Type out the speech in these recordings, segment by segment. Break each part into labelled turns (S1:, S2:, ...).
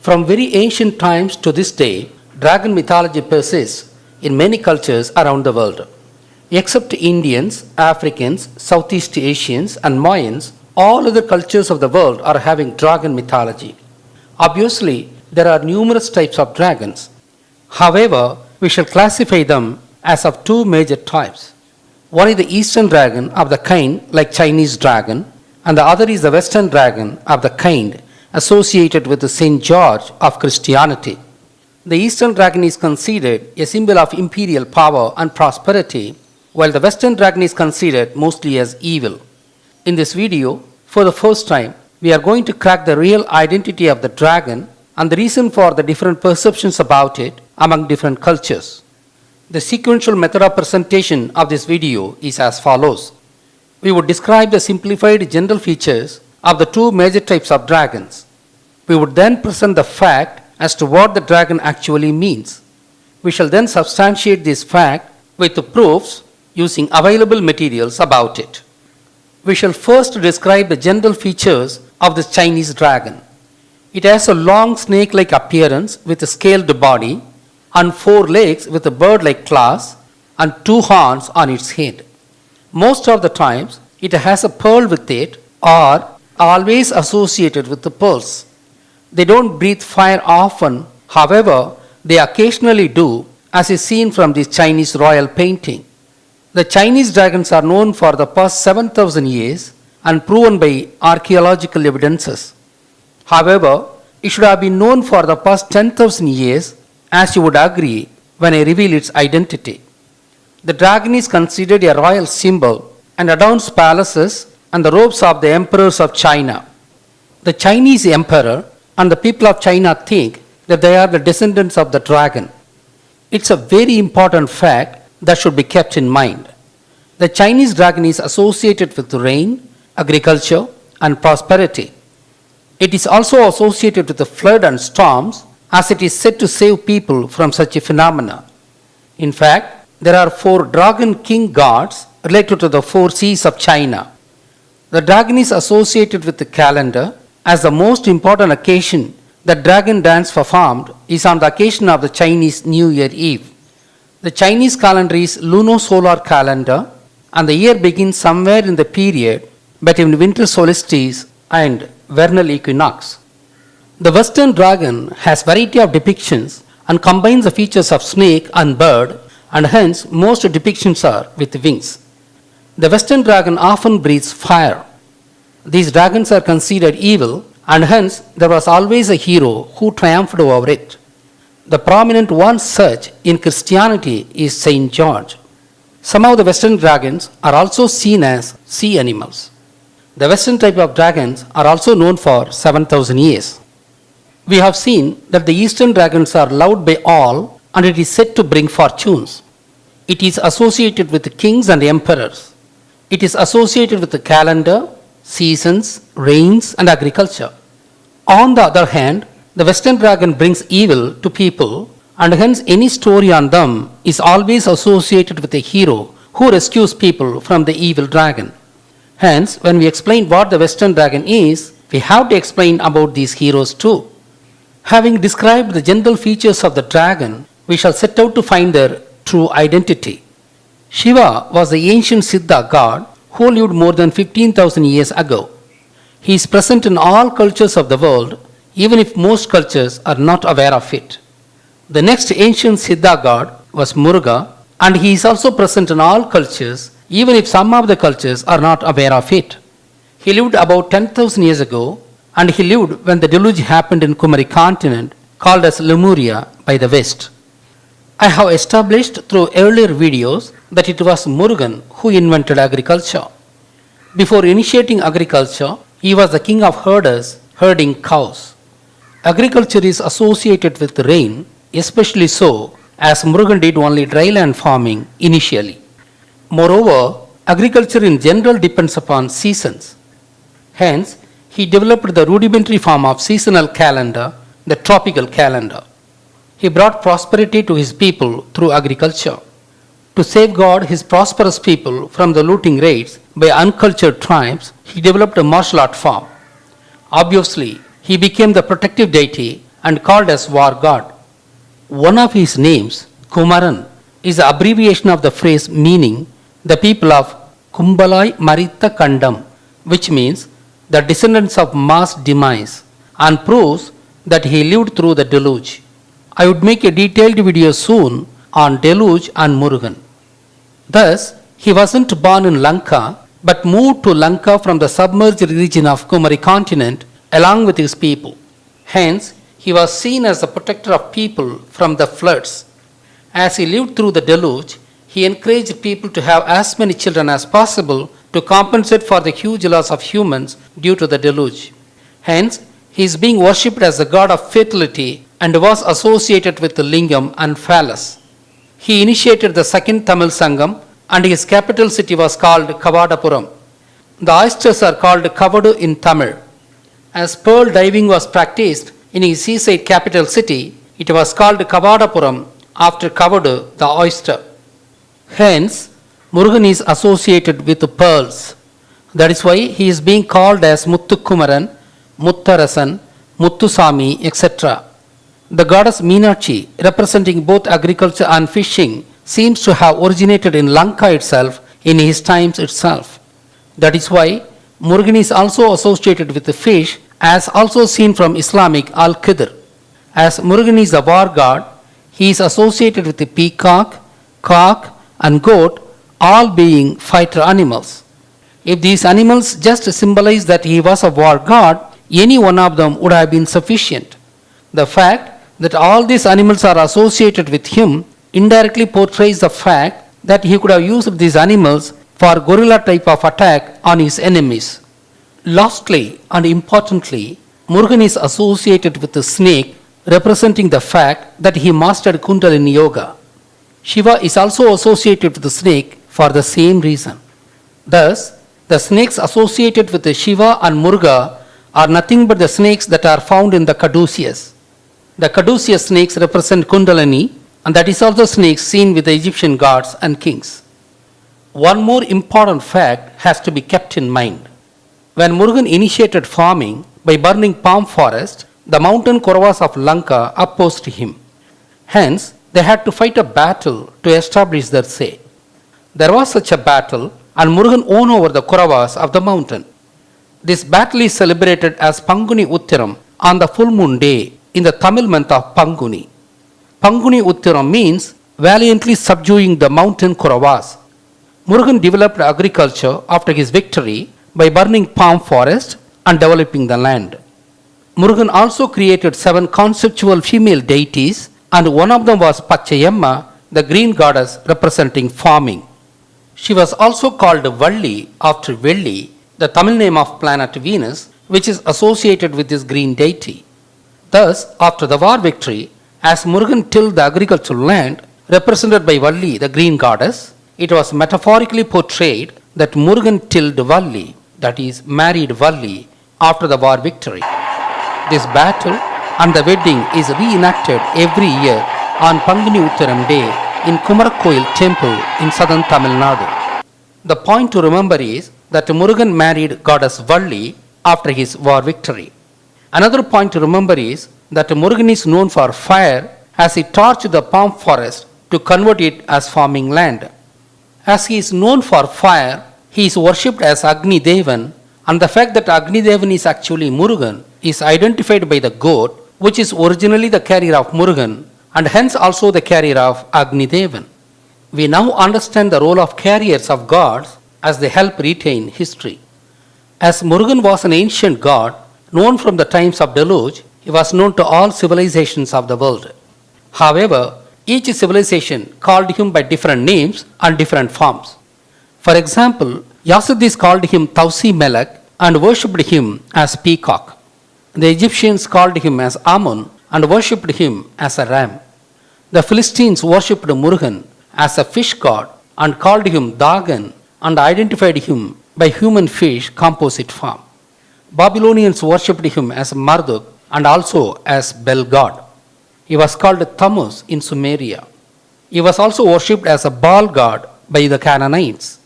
S1: From very ancient times to this day, dragon mythology persists in many cultures around the world. Except Indians, Africans, Southeast Asians, and Mayans, all other cultures of the world are having dragon mythology. Obviously, there are numerous types of dragons. However, we shall classify them as of two major types. One is the Eastern dragon of the kind like Chinese dragon, and the other is the Western dragon of the kind associated with the Saint George of Christianity. The Eastern dragon is considered a symbol of imperial power and prosperity, while the Western dragon is considered mostly as evil. In this video, for the first time, we are going to crack the real identity of the dragon and the reason for the different perceptions about it among different cultures. The sequential method of presentation of this video is as follows. We would describe the simplified general features of the two major types of dragons. We would then present the fact as to what the dragon actually means. We shall then substantiate this fact with the proofs using available materials about it. We shall first describe the general features of the Chinese dragon. It has a long snake-like appearance with a scaled body and four legs with a bird-like claws and two horns on its head. Most of the times, it has a pearl with it or always associated with the pearls. They don't breathe fire often, however, they occasionally do, as is seen from this Chinese royal painting. The Chinese dragons are known for the past 7,000 years and proven by archaeological evidences. However, it should have been known for the past 10,000 years, as you would agree when I reveal its identity. The dragon is considered a royal symbol and adorns palaces and the robes of the emperors of China. The Chinese emperor and the people of China think that they are the descendants of the dragon. It's a very important fact that should be kept in mind. The Chinese dragon is associated with rain, agriculture, and prosperity. It is also associated with the flood and storms, as it is said to save people from such a phenomena. In fact, there are 4 dragon king gods related to the 4 seas of China. The dragon is associated with the calendar, as the most important occasion that dragon dance performed is on the occasion of the Chinese New Year Eve. The Chinese calendar is luno-solar calendar, and the year begins somewhere in the period between winter solstice and vernal equinox. The Western dragon has variety of depictions and combines the features of snake and bird, and hence most depictions are with wings. The Western dragon often breathes fire. These dragons are considered evil, and hence there was always a hero who triumphed over it. The prominent one such in Christianity is Saint George. Some of the Western dragons are also seen as sea animals. The Western type of dragons are also known for 7,000 years. We have seen that the Eastern dragons are loved by all, and it is said to bring fortunes. It is associated with kings and emperors. It is associated with the calendar, seasons, rains, and agriculture. On the other hand, the Western dragon brings evil to people, and hence any story on them is always associated with a hero who rescues people from the evil dragon. Hence, when we explain what the Western dragon is, we have to explain about these heroes too. Having described the general features of the dragon, we shall set out to find their true identity. Shiva was the ancient Siddha god who lived more than 15,000 years ago. He is present in all cultures of the world, even if most cultures are not aware of it. The next ancient Siddha god was Muruga, and he is also present in all cultures, even if some of the cultures are not aware of it. He lived about 10,000 years ago, and he lived when the deluge happened in Kumari continent, called as Lemuria by the West. I have established through earlier videos that it was Murugan who invented agriculture. Before initiating agriculture, he was the king of herders, herding cows. Agriculture is associated with rain, especially so as Murugan did only dry land farming initially. Moreover, agriculture in general depends upon seasons. Hence, he developed the rudimentary form of seasonal calendar, the tropical calendar. He brought prosperity to his people through agriculture. To safeguard his prosperous people from the looting raids by uncultured tribes, he developed a martial art form. Obviously, he became the protective deity and called as war god. One of his names, Kumaran, is the abbreviation of the phrase meaning the people of Kumbalai Maritha Kandam, which means the descendants of mass demise, and proves that he lived through the deluge. I would make a detailed video soon on deluge and Murugan. Thus, he wasn't born in Lanka but moved to Lanka from the submerged region of Kumari continent along with his people. Hence, he was seen as the protector of people from the floods. As he lived through the deluge, he encouraged people to have as many children as possible to compensate for the huge loss of humans due to the deluge. Hence, he is being worshipped as the god of fertility and was associated with the lingam and phallus. He initiated the second Tamil Sangam and his capital city was called Kavadapuram. The oysters are called Kavadu in Tamil. As pearl diving was practiced in his seaside capital city, it was called Kavadapuram after Kavadu, the oyster. Hence, Murugan is associated with pearls. That is why he is being called as Muthukumaran, Muttarasan, Muttusami, etc. The goddess Meenakshi, representing both agriculture and fishing, seems to have originated in Lanka itself in his times itself. That is why Murugan is also associated with the fish, as also seen from Islamic Al-Qidr. As Murugan is a war god, he is associated with the peacock, cock, and goat, all being fighter animals. If these animals just symbolize that he was a war god, any one of them would have been sufficient. The fact that all these animals are associated with him indirectly portrays the fact that he could have used these animals for guerrilla type of attack on his enemies. Lastly and importantly, Murugan is associated with the snake, representing the fact that he mastered Kundalini Yoga. Shiva is also associated with the snake for the same reason. Thus, the snakes associated with the Shiva and Muruga are nothing but the snakes that are found in the caduceus. The caduceus snakes represent Kundalini, and that is also snakes seen with the Egyptian gods and kings. One more important fact has to be kept in mind. When Murugan initiated farming by burning palm forest, the mountain Kauravas of Lanka opposed him. Hence, they had to fight a battle to establish their say. There was such a battle, and Murugan won over the Kauravas of the mountain. This battle is celebrated as Panguni Uttiram on the full moon day in the Tamil month of Panguni. Panguni Uttiram means valiantly subduing the mountain Kauravas. Murugan developed agriculture after his victory by burning palm forest and developing the land. Murugan also created 7 conceptual female deities, and one of them was Pachayamma, the green goddess representing farming. She was also called Valli after Velli, the Tamil name of planet Venus, which is associated with this green deity. Thus, after the war victory, as Murugan tilled the agricultural land, represented by Valli, the green goddess, it was metaphorically portrayed that Murugan tilled Valli, that is, married Valli, after the war victory. This battle and the wedding is reenacted every year on Panguni Uttaram Day in Kumarakkoil temple in southern Tamil Nadu. The point to remember is that Murugan married goddess Valli after his war victory. Another point to remember is that Murugan is known for fire, as he torched the palm forest to convert it as farming land. As he is known for fire, he is worshipped as Agni Devan, and the fact that Agni Devan is actually Murugan is identified by the goat, which is originally the carrier of Murugan and hence also the carrier of Agni Devan. We now understand the role of carriers of gods as they help retain history. As Murugan was an ancient god known from the times of deluge, he was known to all civilizations of the world. However, each civilization called him by different names and different forms. For example, Yasudis called him Tausi Melek and worshipped him as peacock. The Egyptians called him as Amun and worshipped him as a ram. The Philistines worshipped Murugan as a fish god and called him Dagan and identified him by human fish composite form. Babylonians worshipped him as Marduk and also as Bel god. He was called Tammuz in Sumeria. He was also worshipped as a Baal god by the Canaanites.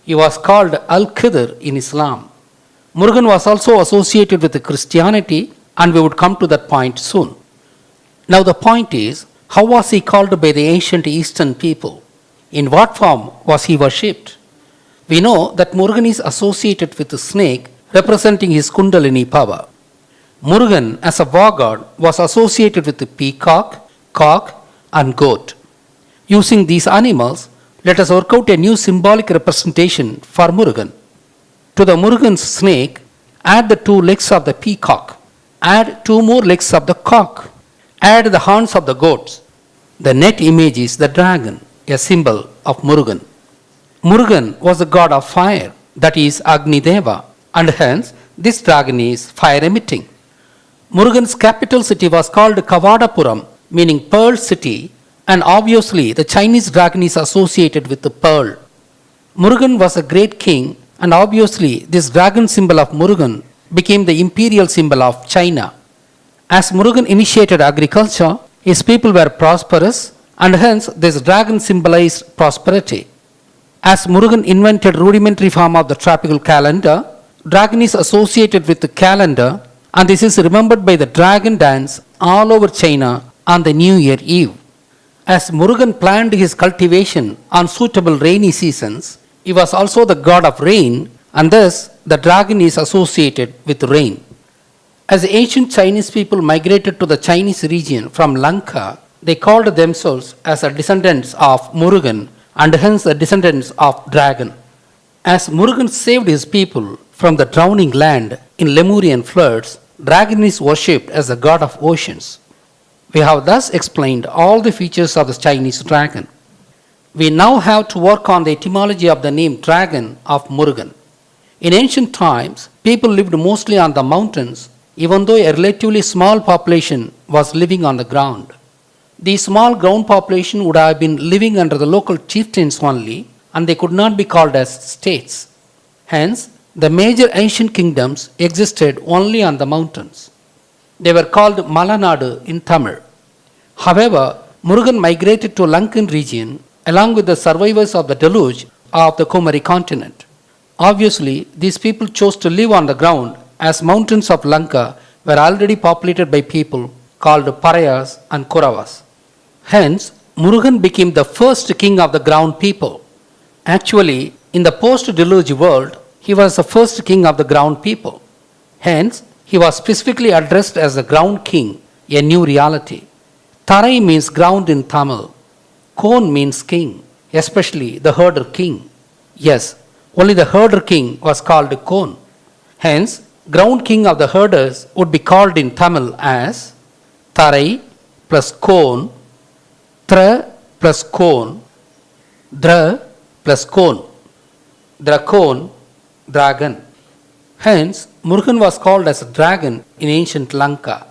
S1: He was called Al-Qidr in Islam. Murugan was also associated with Christianity, and we would come to that point soon. Now the point is, how was he called by the ancient Eastern people? In what form was he worshipped? We know that Murugan is associated with the snake representing his Kundalini power. Murugan as a war god was associated with the peacock, cock and goat. Using these animals, let us work out a new symbolic representation for Murugan. To the Murugan's snake, add the two legs of the peacock, add two more legs of the cock, add the horns of the goats. The net image is the dragon, a symbol of Murugan. Murugan was the god of fire, that is Agni Deva, and hence this dragon is fire emitting. Murugan's capital city was called Kavadapuram, meaning Pearl City, and obviously the Chinese dragon is associated with the pearl. Murugan was a great king, and obviously this dragon symbol of Murugan became the imperial symbol of China. As Murugan initiated agriculture, his people were prosperous, and hence this dragon symbolized prosperity. As Murugan invented rudimentary form of the tropical calendar, dragon is associated with the calendar, and this is remembered by the dragon dance all over China on the New Year Eve. As Murugan planned his cultivation on suitable rainy seasons, he was also the god of rain, and thus the dragon is associated with rain. As the ancient Chinese people migrated to the Chinese region from Lanka, they called themselves as the descendants of Murugan and hence the descendants of dragon. As Murugan saved his people from the drowning land in Lemurian floods, dragon is worshipped as the god of oceans. We have thus explained all the features of the Chinese dragon. We now have to work on the etymology of the name dragon of Murugan. In ancient times, people lived mostly on the mountains, even though a relatively small population was living on the ground. The small ground population would have been living under the local chieftains only, and they could not be called as states. Hence, the major ancient kingdoms existed only on the mountains. They were called Malanadu in Tamil. However, Murugan migrated to Lankan region along with the survivors of the deluge of the Kumari continent. Obviously, these people chose to live on the ground as mountains of Lanka were already populated by people called Parayas and Kuravas. Hence, Murugan became the first king of the ground people. Actually, in the post-deluge world, he was the first king of the ground people. Hence, he was specifically addressed as the ground king, a new reality. Tarai means ground in Tamil. Kon means king, especially the herder king. Yes, only the herder king was called Kon. Hence, ground king of the herders would be called in Tamil as Tarai plus Kon, Tra plus Kon, Dra plus Kon, Drakon, dragon. Hence, Murugan was called as a dragon in ancient Lanka.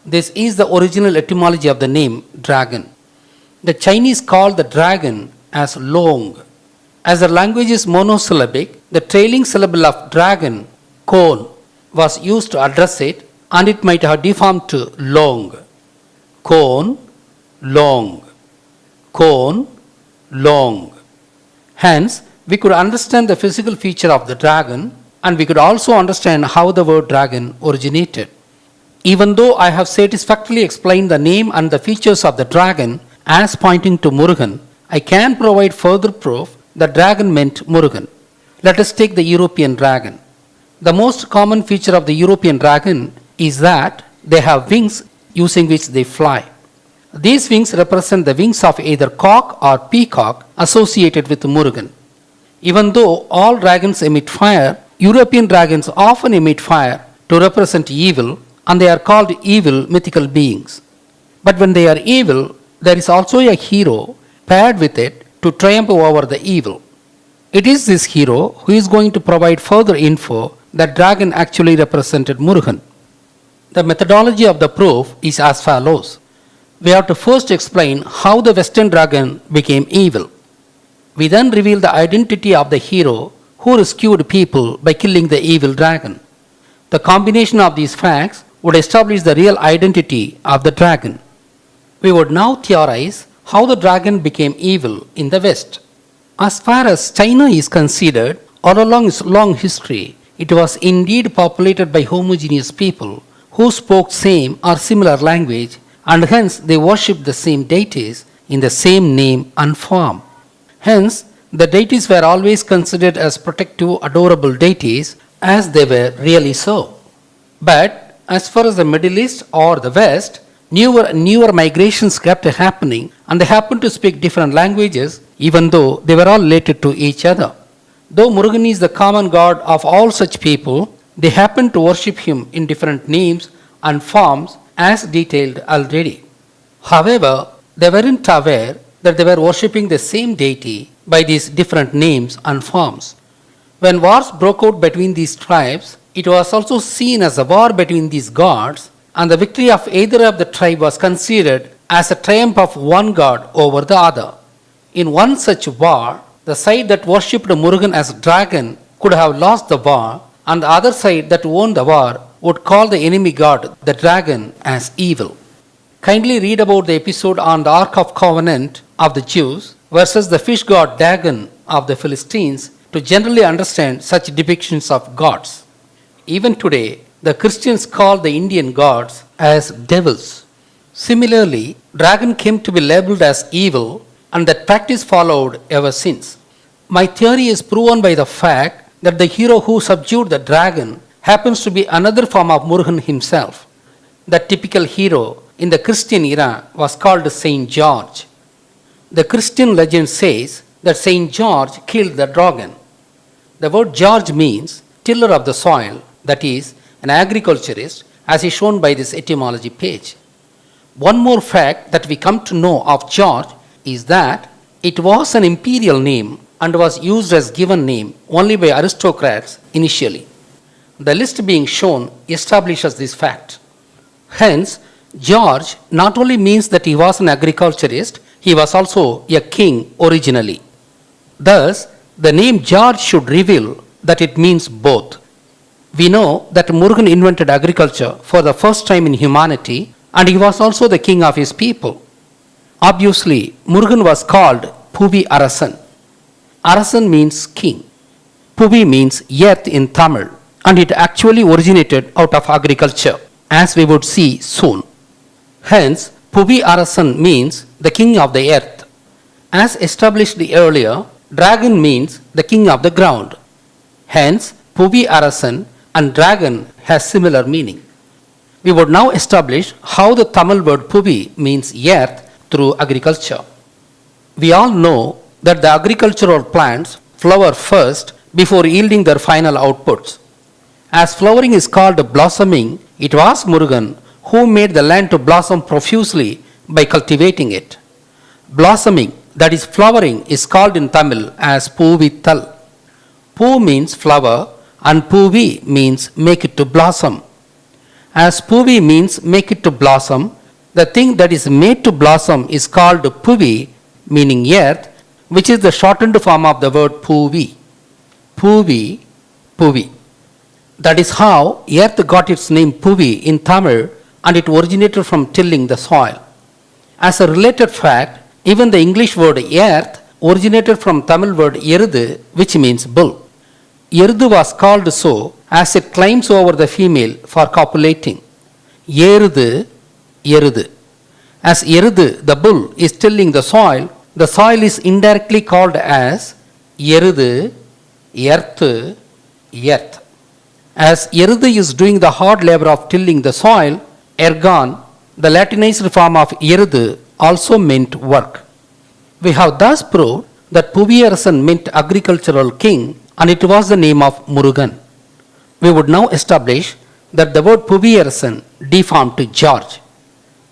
S1: This is the original etymology of the name dragon. The Chinese called the dragon as long. As the language is monosyllabic, the trailing syllable of dragon, kon, was used to address it, and it might have deformed to long. Kon, long. Kon, long. Hence, we could understand the physical feature of the dragon, and we could also understand how the word dragon originated. Even though I have satisfactorily explained the name and the features of the dragon as pointing to Murugan, I can provide further proof that dragon meant Murugan. Let us take the European dragon. The most common feature of the European dragon is that they have wings using which they fly. These wings represent the wings of either cock or peacock associated with Murugan. Even though all dragons emit fire, European dragons often emit fire to represent evil, and they are called evil mythical beings. But when they are evil, there is also a hero paired with it to triumph over the evil. It is this hero who is going to provide further info that dragon actually represented Murugan. The methodology of the proof is as follows. We have to first explain how the Western dragon became evil. We then reveal the identity of the hero who rescued people by killing the evil dragon. The combination of these facts would establish the real identity of the dragon. We would now theorize how the dragon became evil in the West. As far as China is considered, all along its long history, it was indeed populated by homogeneous people who spoke same or similar language and hence they worshipped the same deities in the same name and form. Hence, the deities were always considered as protective, adorable deities as they were really so. But as far as the Middle East or the West, newer migrations kept happening and they happened to speak different languages even though they were all related to each other. Though Murugan is the common god of all such people, they happen to worship him in different names and forms as detailed already. However, they weren't aware that they were worshipping the same deity by these different names and forms. When wars broke out between these tribes, it was also seen as a war between these gods, and the victory of either of the tribe was considered as a triumph of one god over the other. In one such war, the side that worshipped Murugan as dragon could have lost the war, and the other side that won the war would call the enemy god, the dragon, as evil. Kindly read about the episode on the Ark of Covenant of the Jews versus the fish god Dagon of the Philistines to generally understand such depictions of gods. Even today, the Christians call the Indian gods as devils. Similarly, dragon came to be labeled as evil, and that practice followed ever since. My theory is proven by the fact that the hero who subdued the dragon happens to be another form of Murugan himself. The typical hero in the Christian era was called Saint George. The Christian legend says that Saint George killed the dragon. The word George means tiller of the soil, that is, an agriculturist, as is shown by this etymology page. One more fact that we come to know of George is that it was an imperial name and was used as given name only by aristocrats initially. The list being shown establishes this fact. Hence, George not only means that he was an agriculturist, he was also a king originally. Thus, the name George should reveal that it means both. We know that Murugan invented agriculture for the first time in humanity, and he was also the king of his people. Obviously, Murugan was called Puvi Arasan. Arasan means king. Puvi means earth in Tamil, and it actually originated out of agriculture, as we would see soon. Hence, Puvi Arasan means the king of the earth. As established earlier, dragon means the king of the ground. Hence, Puvi Arasan and dragon has similar meaning. We would now establish how the Tamil word Puvi means earth through agriculture. We all know that the agricultural plants flower first before yielding their final outputs. As flowering is called blossoming, it was Murugan who made the land to blossom profusely by cultivating it. Blossoming, that is flowering, is called in Tamil as Poovittal. Poo means flower and Puvi means make it to blossom. As Puvi means make it to blossom, the thing that is made to blossom is called Puvi, meaning earth, which is the shortened form of the word Puvi. Puvi, Puvi. That is how earth got its name Puvi in Tamil, and it originated from tilling the soil. As a related fact, even the English word earth originated from Tamil word Erudu, which means bull. Erudu was called so as it climbs over the female for copulating. Erudu, Erudu. As Erudu, the bull, is tilling the soil is indirectly called as Erudu, earth, earth. As Erudu is doing the hard labor of tilling the soil, ergon, the Latinized form of Erudu, also meant work. We have thus proved that Puviyarasan meant agricultural king, and it was the name of Murugan. We would now establish that the word Puviyarasan deformed to George.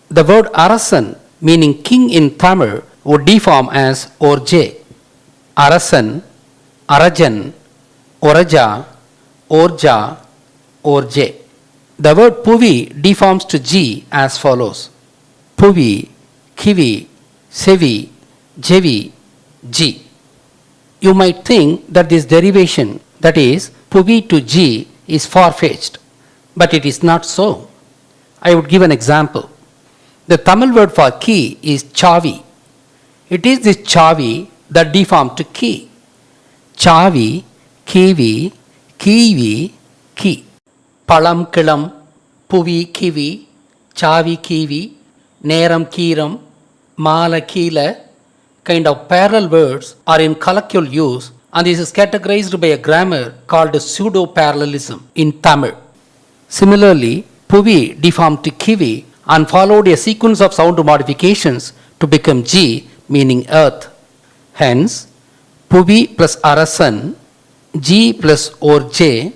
S1: The word Arasan, meaning king in Tamil, would deform as Orje. Arasan, Arajan, Oraja, Orja, Orje. The word Puvi deforms to G as follows: Puvi, Kivi, Sevi, Jevi, G. You might think that this derivation, that is, Puvi to G, is far-fetched, but it is not so. I would give an example. The Tamil word for key is Chavi. It is this Chavi that deformed to key. Chavi, Kivi, Kiwi, Key. Palam Kilam, Puvi Kivi, Chavi Kivi, Neram Kiram, Mala Kila kind of parallel words are in colloquial use, and this is categorized by a grammar called pseudo-parallelism in Tamil. Similarly, Puvi deformed to Kivi and followed a sequence of sound modifications to become G, meaning earth. Hence, Puvi plus Arasan, G plus or J,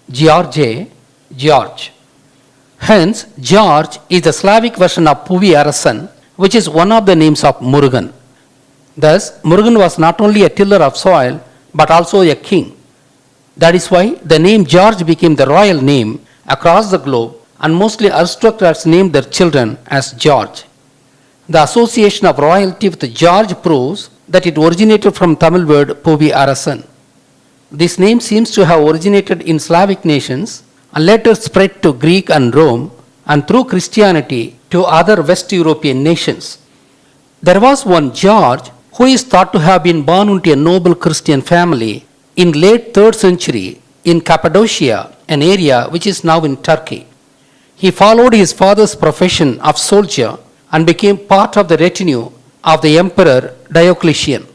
S1: George, George. Hence, George is the Slavic version of Puvi Arasan, which is one of the names of Murugan. Thus, Murugan was not only a tiller of soil, but also a king. That is why the name George became the royal name across the globe, and mostly aristocrats named their children as George. The association of royalty with George proves that it originated from Tamil word Puvi Arasan. This name seems to have originated in Slavic nations and later spread to Greek and Rome, and through Christianity to other West European nations. There was one George who is thought to have been born into a noble Christian family in late 3rd century in Cappadocia, an area which is now in Turkey. He followed his father's profession of soldier and became part of the retinue of the emperor Diocletian.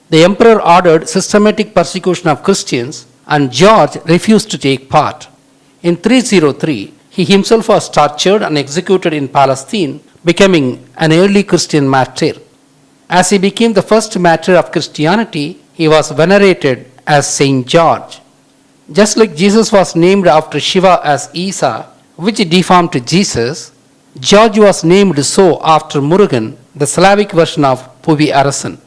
S1: The emperor ordered systematic persecution of Christians, and George refused to take part. In 303, he himself was tortured and executed in Palestine, becoming an early Christian martyr. As he became the first martyr of Christianity, he was venerated as Saint George. Just like Jesus was named after Shiva as Isa, which deformed to Jesus, George was named so after Murugan, the Slavic version of Puvi Arasan.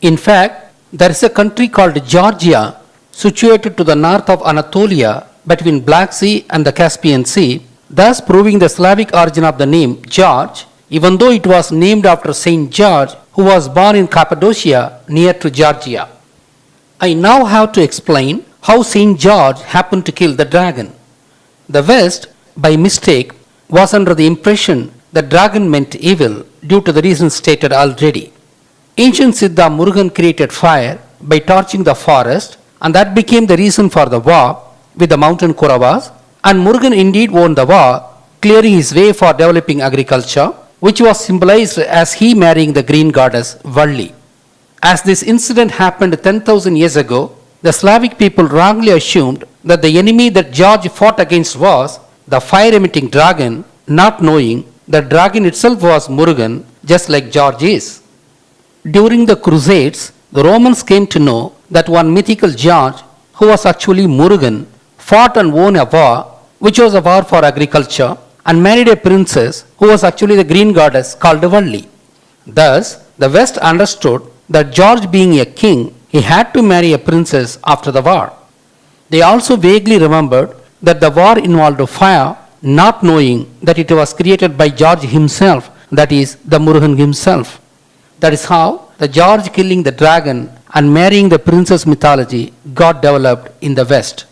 S1: In fact, there is a country called Georgia, situated to the north of Anatolia between Black Sea and the Caspian Sea, thus proving the Slavic origin of the name George, even though it was named after Saint George, who was born in Cappadocia near to Georgia. I now have to explain how Saint George happened to kill the dragon. The West, by mistake, was under the impression that dragon meant evil due to the reasons stated already. Ancient Siddha Murugan created fire by torching the forest, and that became the reason for the war with the mountain Kauravas, and Murugan indeed won the war, clearing his way for developing agriculture, which was symbolized as he marrying the green goddess Valli. As this incident happened 10,000 years ago, the Slavic people wrongly assumed that the enemy that George fought against was the fire-emitting dragon, not knowing that dragon itself was Murugan, just like George is. During the Crusades, the Romans came to know that one mythical George, who was actually Murugan, fought and won a war, which was a war for agriculture, and married a princess who was actually the green goddess called Valli. Thus, the West understood that George being a king, he had to marry a princess after the war. They also vaguely remembered that the war involved fire, not knowing that it was created by George himself, that is, the Murugan himself. That is how the George killing the dragon and marrying the princess mythology got developed in the West.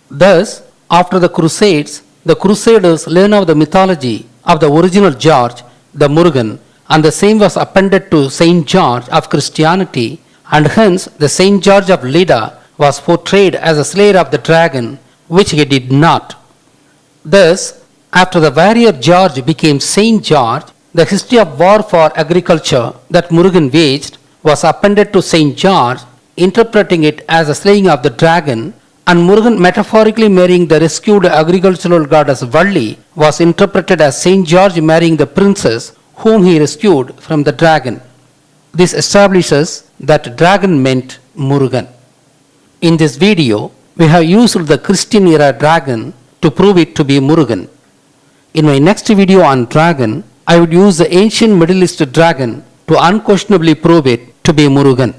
S1: Thus, after the Crusades, the Crusaders learned of the mythology of the original George, the Murugan, and the same was appended to Saint George of Christianity, and hence the Saint George of Lydda was portrayed as a slayer of the dragon, which he did not. Thus, after the warrior George became Saint George, the history of war for agriculture that Murugan waged was appended to Saint George, interpreting it as a slaying of the dragon, and Murugan metaphorically marrying the rescued agricultural goddess Valli was interpreted as Saint George marrying the princess whom he rescued from the dragon. This establishes that dragon meant Murugan. In this video, we have used the Christian era dragon to prove it to be Murugan. In my next video on dragon, I would use the ancient Middle East dragon to unquestionably prove it to be Murugan.